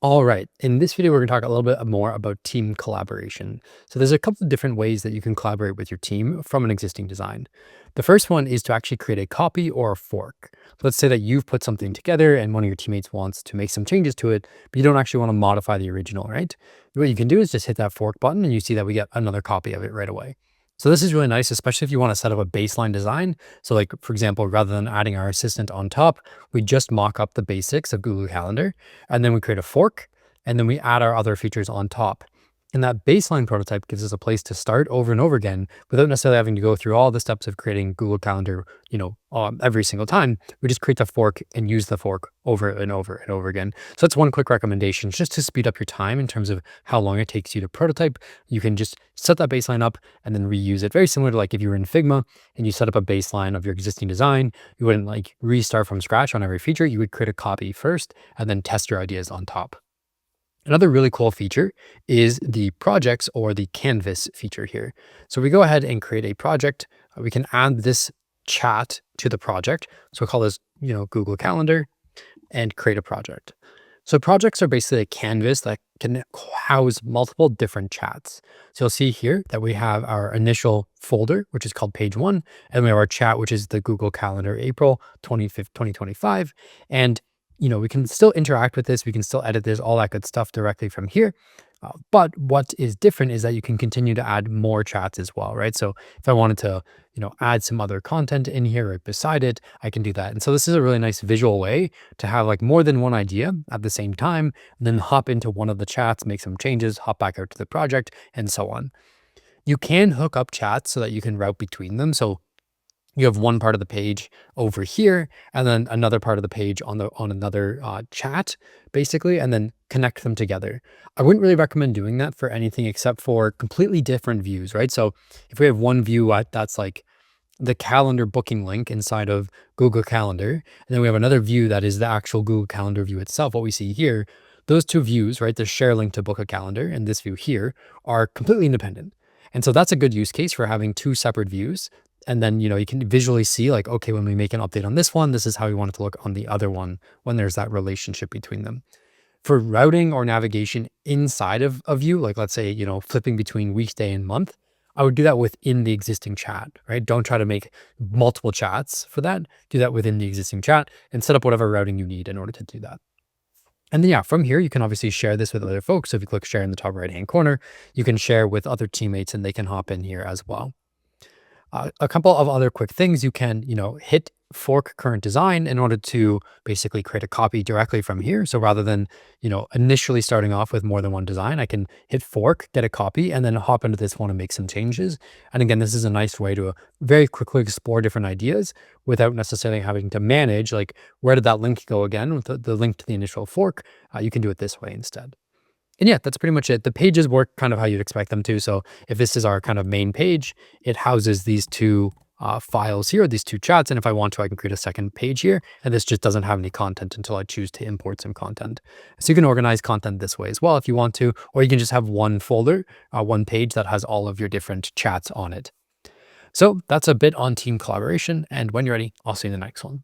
All right. In this video, we're going to talk a little bit more about team collaboration. So there's a couple of different ways that you can collaborate with your team from an existing design. The first one is to actually create a copy or a fork. Let's say that you've put something together and one of your teammates wants to make some changes to it, but you don't actually want to modify the original, right? What you can do is just hit that fork button and you see that we get another copy of it right away. So this is really nice, especially if you want to set up a baseline design. So like, for example, rather than adding our assistant on top, we just mock up the basics of Google Calendar and then we create a fork, and then we add our other features on top. And that baseline prototype gives us a place to start over and over again without necessarily having to go through all the steps of creating Google Calendar, every single time. We just create the fork and use the fork over and over and over again. So that's one quick recommendation, just to speed up your time in terms of how long it takes you to prototype. You can just set that baseline up and then reuse it. Very similar to like if you were in Figma and you set up a baseline of your existing design, you wouldn't like restart from scratch on every feature. You would create a copy first and then test your ideas on top. Another really cool feature is the projects or the canvas feature here. So we go ahead and create a project. We can add this chat to the project. So we'll call this, Google Calendar and create a project. So projects are basically a canvas that can house multiple different chats. So you'll see here that we have our initial folder, which is called page one, and we have our chat, which is the Google Calendar April 25th, 2025. And we can still interact with this. We can still edit this, all that good stuff directly from here. But what is different is that you can continue to add more chats as well, right? So if I wanted to, add some other content in here right beside it, I can do that. And so this is a really nice visual way to have like more than one idea at the same time, and then hop into one of the chats, make some changes, hop back out to the project, and so on. You can hook up chats so that you can route between them. So you have one part of the page over here and then another part of the page on another chat basically, and then connect them together. I wouldn't really recommend doing that for anything except for completely different views, right? So if we have one view that's like the calendar booking link inside of Google Calendar, and then we have another view that is the actual Google Calendar view itself, what we see here, those two views, right, the share link to book a calendar and this view here, are completely independent. And so that's a good use case for having two separate views. And then, you can visually see like, okay, when we make an update on this one, this is how we want it to look on the other one when there's that relationship between them. For routing or navigation inside of a view, like let's say, flipping between weekday and month, I would do that within the existing chat, right? Don't try to make multiple chats for that. Do that within the existing chat and set up whatever routing you need in order to do that. And then, yeah, from here, you can obviously share this with other folks. So if you click share in the top right-hand corner, you can share with other teammates and they can hop in here as well. A couple of other quick things, you can, hit fork current design in order to basically create a copy directly from here. So rather than, initially starting off with more than one design, I can hit fork, get a copy, and then hop into this one and make some changes. And again, this is a nice way to very quickly explore different ideas without necessarily having to manage, like, where did that link go again with the link to the initial fork? You can do it this way instead. And yeah, that's pretty much it. The pages work kind of how you'd expect them to. So if this is our kind of main page, it houses these two files here, these two chats. And if I want to, I can create a second page here. And this just doesn't have any content until I choose to import some content. So you can organize content this way as well if you want to, or you can just have one folder, one page that has all of your different chats on it. So that's a bit on team collaboration. And when you're ready, I'll see you in the next one.